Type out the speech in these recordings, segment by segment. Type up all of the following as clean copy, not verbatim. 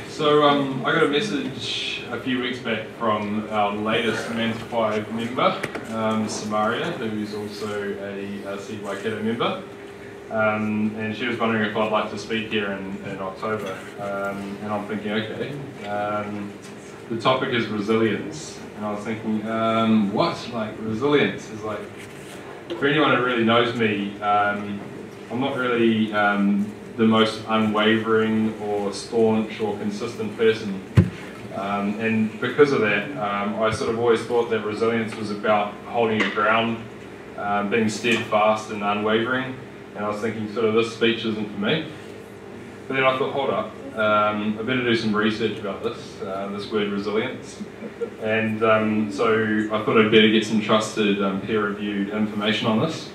So I got a message a few weeks back from our latest Mantify member, Samaria, who's also a Seed Waikato member. And she was wondering if I'd like to speak here in October. And I'm thinking, okay. The topic is resilience. And I was thinking, what? Like, resilience is like, for anyone who really knows me, I'm not really the most unwavering or staunch or consistent person. And because of that, I sort of always thought that resilience was about holding your ground, being steadfast and unwavering. And I was thinking, sort of, this speech isn't for me. But then I thought, hold up, I better do some research about this word resilience. And so I thought I'd better get some trusted peer-reviewed information on this.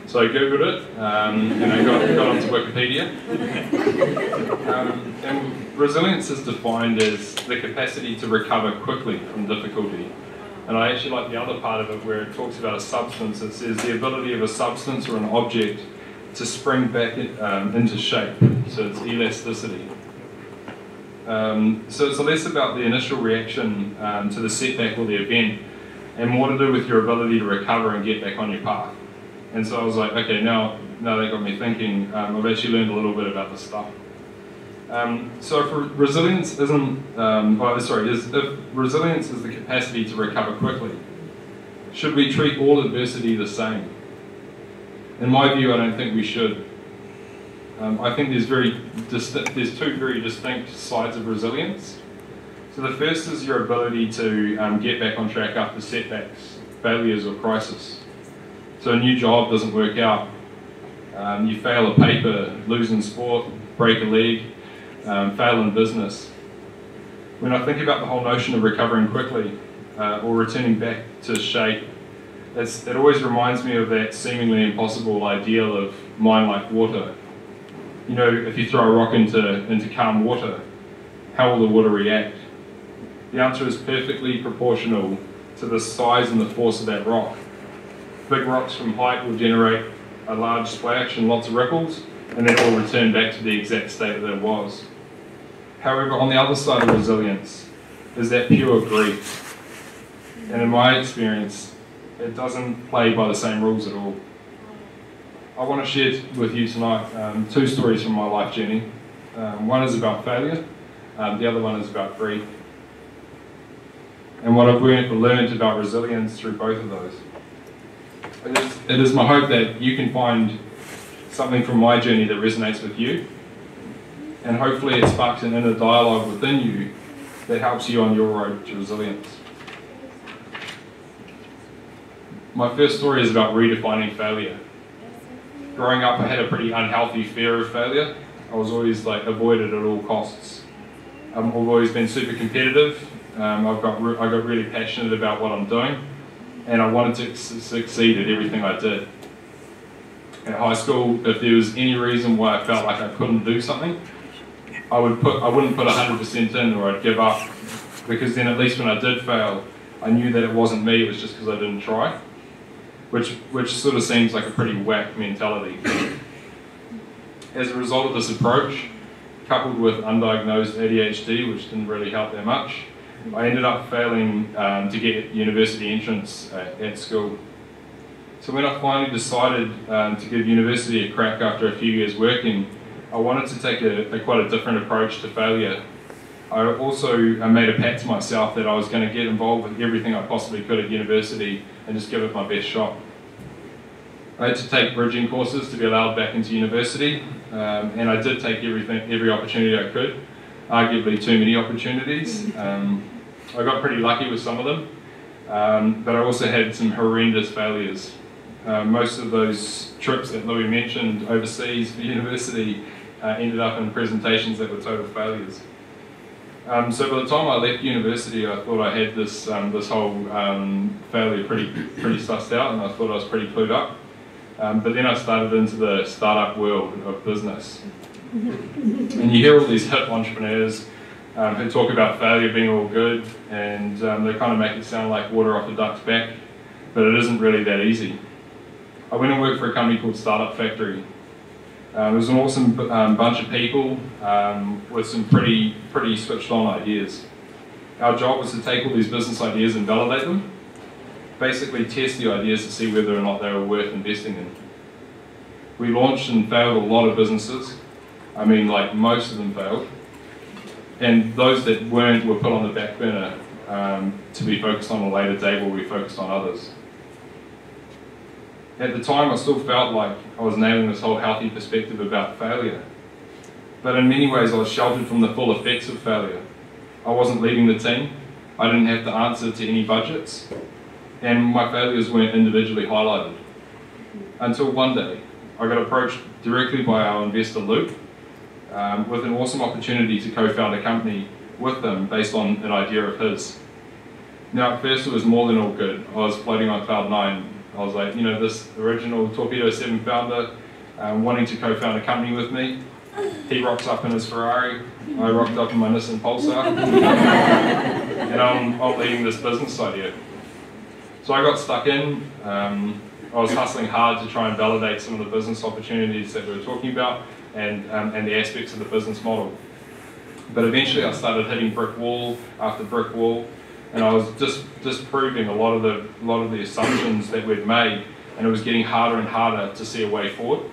So I googled it, and I got onto Wikipedia. And resilience is defined as the capacity to recover quickly from difficulty. And I actually like the other part of it where it talks about a substance. It says the ability of a substance or an object to spring back into shape. So it's elasticity. So it's less about the initial reaction to the setback or the event, and more to do with your ability to recover and get back on your path. And so I was like, okay, now that got me thinking. I've actually learned a little bit about this stuff. So for resilience isn't, if resilience is the capacity to recover quickly, should we treat all adversity the same? In my view, I don't think we should. I think there's two very distinct sides of resilience. So the first is your ability to get back on track after setbacks, failures or crisis. So a new job doesn't work out, you fail a paper, lose in sport, break a leg, fail in business. When I think about the whole notion of recovering quickly or returning back to shape, it always reminds me of that seemingly impossible ideal of mind like water. You know, if you throw a rock into calm water, how will the water react? The answer is perfectly proportional to the size and the force of that rock. Big rocks from height will generate a large splash and lots of ripples, and then it will return back to the exact state that it was. However, on the other side of resilience is that pure grief. And in my experience, it doesn't play by the same rules at all. I want to share with you tonight two stories from my life journey. One is about failure, the other one is about grief. And what I've learned about resilience through both of those. It is my hope that you can find something from my journey that resonates with you, and hopefully it sparks an inner dialogue within you that helps you on your road to resilience. My first story is about redefining failure. Growing up, I had a pretty unhealthy fear of failure. I was always avoided at all costs. I've always been super competitive. I got really passionate about what I'm doing, and I wanted to succeed at everything I did. At high school, if there was any reason why I felt like I couldn't do something, I wouldn't put 100% in, or I'd give up, because then at least when I did fail, I knew that it wasn't me, it was just because I didn't try, which sort of seems like a pretty whack mentality. As a result of this approach, coupled with undiagnosed ADHD, which didn't really help that much, I ended up failing to get university entrance at school. So when I finally decided to give university a crack after a few years working, I wanted to take quite a different approach to failure. I also made a pact to myself that I was going to get involved with everything I possibly could at university and just give it my best shot. I had to take bridging courses to be allowed back into university, and I did take every opportunity I could, arguably too many opportunities. I got pretty lucky with some of them, but I also had some horrendous failures. Most of those trips that Louis mentioned overseas for university ended up in presentations that were total failures. So by the time I left university, I thought I had this whole failure pretty sussed out, and I thought I was pretty clued up. But then I started into the startup world of business. And you hear all these hip entrepreneurs who talk about failure being all good, and they kind of make it sound like water off a duck's back, but it isn't really that easy. I went and worked for a company called Startup Factory. It was an awesome bunch of people with some pretty switched on ideas. Our job was to take all these business ideas and validate them, basically test the ideas to see whether or not they were worth investing in. We launched and failed a lot of businesses. I mean, like, most of them failed. And those that weren't were put on the back burner to be focused on a later date where we focused on others. At the time, I still felt like I was nailing this whole healthy perspective about failure. But in many ways, I was sheltered from the full effects of failure. I wasn't leading the team. I didn't have to answer to any budgets. And my failures weren't individually highlighted. Until one day, I got approached directly by our investor, Luke, with an awesome opportunity to co-found a company with them based on an idea of his. Now, at first, it was more than all good. I was floating on cloud 9. I was like, you know, this original Torpedo 7 founder wanting to co-found a company with me. He rocks up in his Ferrari, I rocked up in my Nissan Pulsar, and I'm leading this business idea. So I got stuck in. I was hustling hard to try and validate some of the business opportunities that we were talking about and the aspects of the business model. But eventually I started hitting brick wall after brick wall, and I was just disproving a lot of the assumptions that we'd made, and it was getting harder and harder to see a way forward.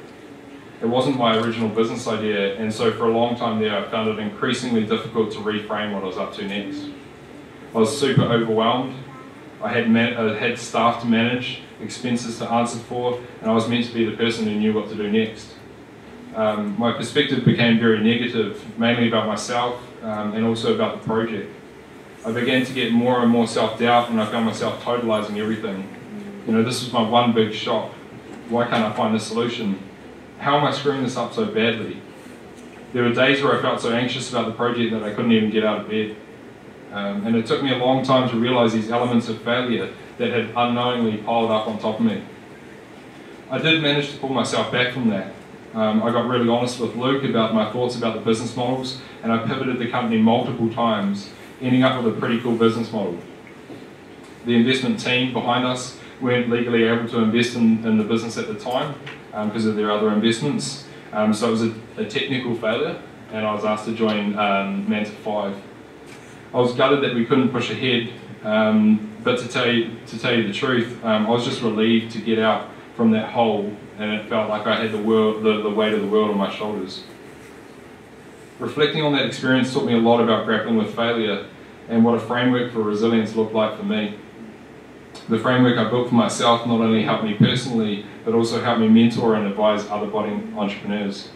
It wasn't my original business idea, and so for a long time there I found it increasingly difficult to reframe what I was up to next. I was super overwhelmed. I had staff to manage, expenses to answer for, and I was meant to be the person who knew what to do next. My perspective became very negative, mainly about myself and also about the project. I began to get more and more self-doubt, and I found myself totalizing everything. You know, this was my one big shock. Why can't I find a solution? How am I screwing this up so badly? There were days where I felt so anxious about the project that I couldn't even get out of bed. And it took me a long time to realize these elements of failure that had unknowingly piled up on top of me. I did manage to pull myself back from that. I got really honest with Luke about my thoughts about the business models, and I pivoted the company multiple times, ending up with a pretty cool business model. The investment team behind us weren't legally able to invest in the business at the time because of their other investments. So it was a technical failure, and I was asked to join Manta 5. I was gutted that we couldn't push ahead, but to tell you the truth, I was just relieved to get out from that hole, and it felt like I had the weight of the world on my shoulders. Reflecting on that experience taught me a lot about grappling with failure and what a framework for resilience looked like for me. The framework I built for myself not only helped me personally, but also helped me mentor and advise other budding entrepreneurs.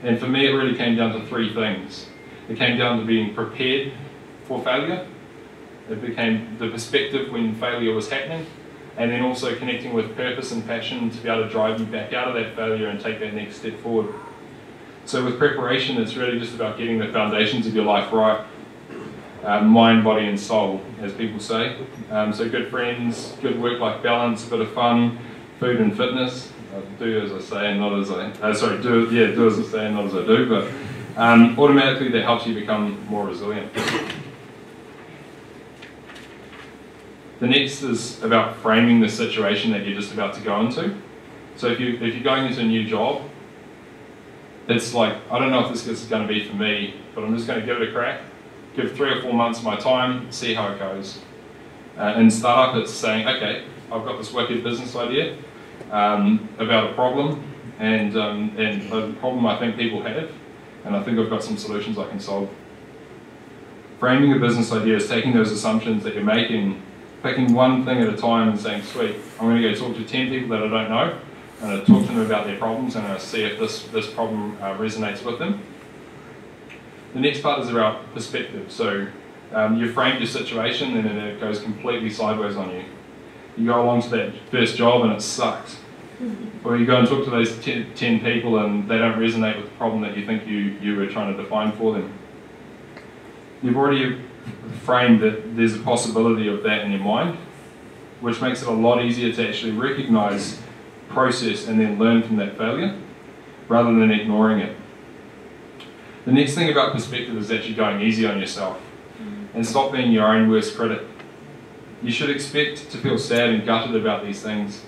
And for me, it really came down to three things. It came down to being prepared for failure. It became the perspective when failure was happening, and then also connecting with purpose and passion to be able to drive you back out of that failure and take that next step forward. So with preparation, it's really just about getting the foundations of your life right. Mind, body and soul, as people say. So good friends, good work-life balance, a bit of fun, food and fitness. Do as I say and not as I... do as I say and not as I do, but automatically that helps you become more resilient. The next is about framing the situation that you're just about to go into. So if you're going into a new job, it's like, I don't know if this is going to be for me, but I'm just going to give it a crack. Give 3 or 4 months of my time, see how it goes. In startup, it's saying, okay, I've got this wicked business idea about a problem, and a problem I think people have, and I think I've got some solutions I can solve. Framing a business idea is taking those assumptions that you're making, picking one thing at a time and saying, sweet, I'm going to go talk to 10 people that I don't know, and I'm going to talk to them about their problems, and I'm going to see if this problem resonates with them. The next part is about perspective. So you've framed your situation and then it goes completely sideways on you. You go along to that first job and it sucks. Or you go and talk to those 10 people and they don't resonate with the problem that you think you were trying to define for them. You've already framed that there's a possibility of that in your mind, which makes it a lot easier to actually recognise, process and then learn from that failure, rather than ignoring it. The next thing about perspective is actually going easy on yourself and stop being your own worst critic. You should expect to feel sad and gutted about these things,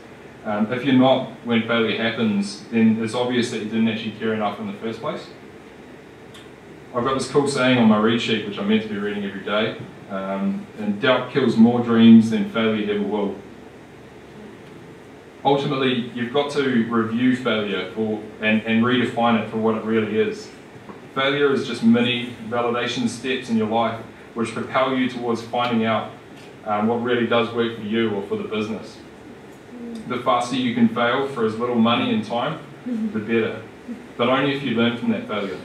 If you're not when failure happens, then it's obvious that you didn't actually care enough in the first place. I've got this cool saying on my read sheet, which I'm meant to be reading every day, and doubt kills more dreams than failure ever will. Ultimately, you've got to review failure and redefine it for what it really is. Failure is just mini validation steps in your life which propel you towards finding out what really does work for you or for the business. The faster you can fail for as little money and time, the better. But only if you learn from that failure.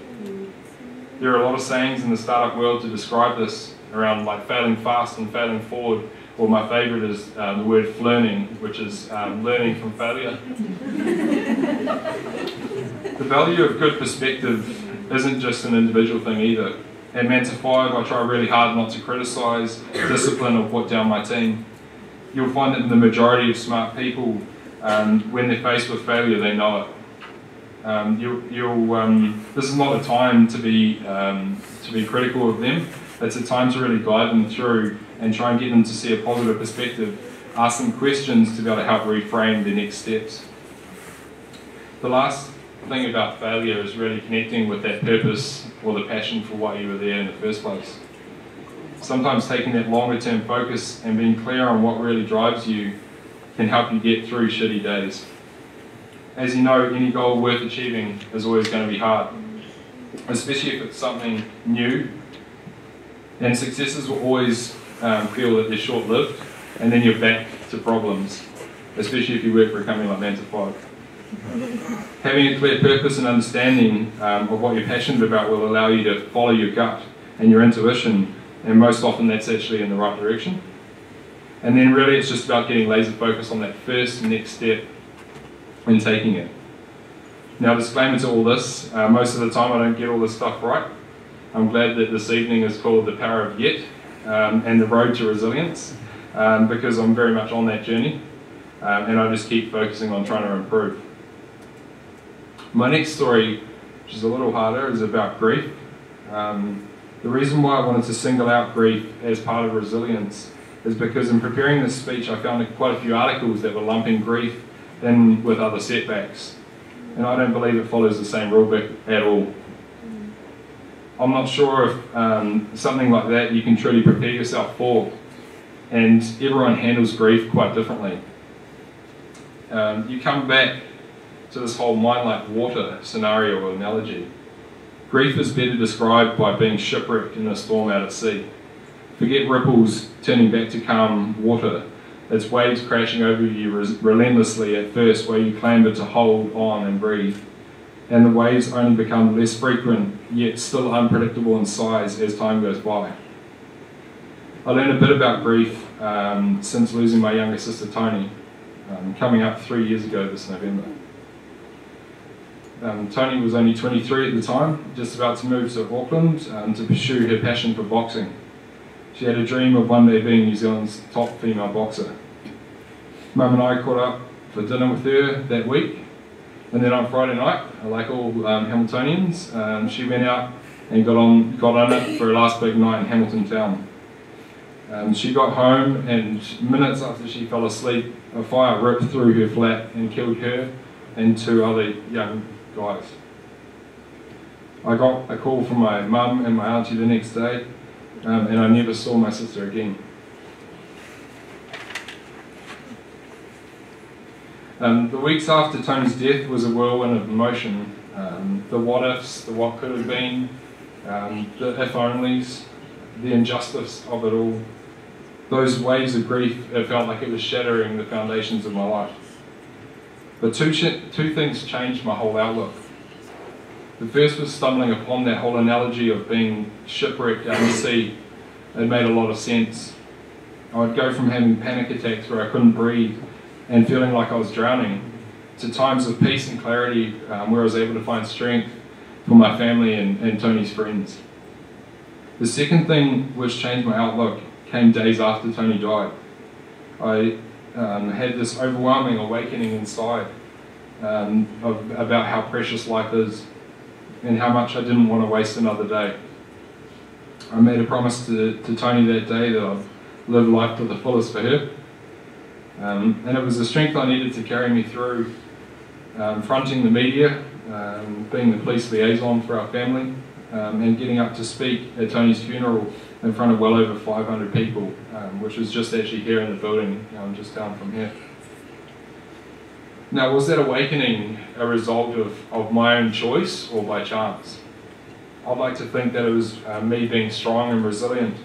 There are a lot of sayings in the startup world to describe this around like failing fast and failing forward, or my favourite is the word flirning, which is learning from failure. The value of good perspective isn't just an individual thing either. At Manta 5, I try really hard not to criticise, discipline or put down my team. You'll find that the majority of smart people, when they're faced with failure, they know it. This is not a time to be critical of them. It's a time to really guide them through and try and get them to see a positive perspective, ask them questions to be able to help reframe their next steps. The last thing about failure is really connecting with that purpose or the passion for why you were there in the first place. Sometimes taking that longer term focus and being clear on what really drives you can help you get through shitty days. As you know, any goal worth achieving is always going to be hard, especially if it's something new. And successes will always feel that they're short-lived, and then you're back to problems, especially if you work for a company like Manta 5. Having a clear purpose and understanding of what you're passionate about will allow you to follow your gut and your intuition, and most often that's actually in the right direction. And then really it's just about getting laser focused on that first next step and taking it. Now, disclaimer to all this, most of the time I don't get all this stuff right. I'm glad that this evening is called The Power of Yet and the Road to Resilience, because I'm very much on that journey, and I just keep focusing on trying to improve. My next story, which is a little harder, is about grief. The reason why I wanted to single out grief as part of resilience is because in preparing this speech I found quite a few articles that were lumping grief in with other setbacks, and I don't believe it follows the same rulebook at all. I'm not sure if something like that you can truly prepare yourself for, and everyone handles grief quite differently. You come back to this whole mind like water scenario or analogy. Grief is better described by being shipwrecked in a storm out at sea. Forget ripples turning back to calm water. It's waves crashing over you relentlessly at first, where you clamber to hold on and breathe. And the waves only become less frequent, yet still unpredictable in size as time goes by. I learned a bit about grief since losing my younger sister Tony, coming up 3 years ago this November. Tony was only 23 at the time, just about to move to Auckland to pursue her passion for boxing. She had a dream of one day being New Zealand's top female boxer. Mum and I caught up for dinner with her that week, and then on Friday night, like all Hamiltonians, she went out and got on it for her last big night in Hamilton town. She got home, and minutes after she fell asleep, a fire ripped through her flat and killed her and 2 other young guys. I got a call from my mum and my auntie the next day, and I never saw my sister again. The weeks after Tony's death was a whirlwind of emotion. The what ifs, the what could have been, the if onlys, the injustice of it all. Those waves of grief, it felt like it was shattering the foundations of my life. But two things changed my whole outlook. The first was stumbling upon that whole analogy of being shipwrecked out at sea. It made a lot of sense. I would go from having panic attacks where I couldn't breathe and feeling like I was drowning, to times of peace and clarity where I was able to find strength for my family and Tony's friends. The second thing which changed my outlook came days after Tony died. I had this overwhelming awakening inside about how precious life is and how much I didn't want to waste another day. I made a promise to Tony that day that I'd live life to the fullest for her. And it was the strength I needed to carry me through fronting the media, being the police liaison for our family, and getting up to speak at Tony's funeral in front of well over 500 people, which was just actually here in the building, just down from here. Now, was that awakening a result of my own choice or by chance? I'd like to think that it was me being strong and resilient,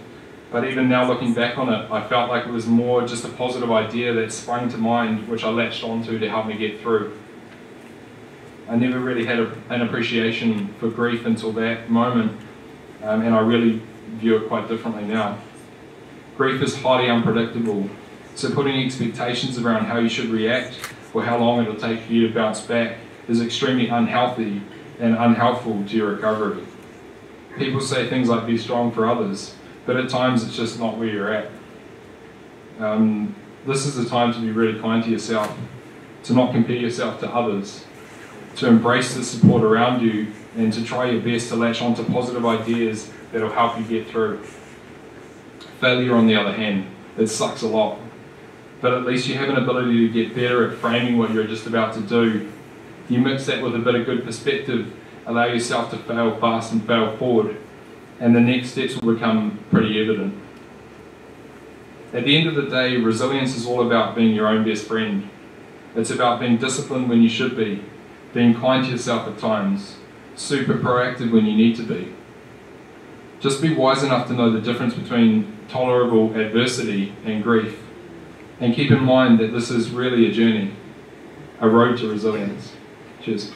but even now looking back on it, I felt like it was more just a positive idea that sprung to mind, which I latched onto to help me get through. I never really had an appreciation for grief until that moment, and I really view it quite differently now. Grief is highly unpredictable, so putting expectations around how you should react or how long it'll take for you to bounce back is extremely unhealthy and unhelpful to your recovery. People say things like be strong for others, but at times it's just not where you're at. This is the time to be really kind to yourself, to not compare yourself to others, to embrace the support around you, and to try your best to latch onto positive ideas that will help you get through. Failure, on the other hand, it sucks a lot, but at least you have an ability to get better at framing what you're just about to do. You mix that with a bit of good perspective, allow yourself to fail fast and fail forward, and the next steps will become pretty evident. At the end of the day, resilience is all about being your own best friend. It's about being disciplined when you should be, being kind to yourself at times, super proactive when you need to be. Just be wise enough to know the difference between tolerable adversity and grief, and keep in mind that this is really a journey, a road to resilience. Cheers.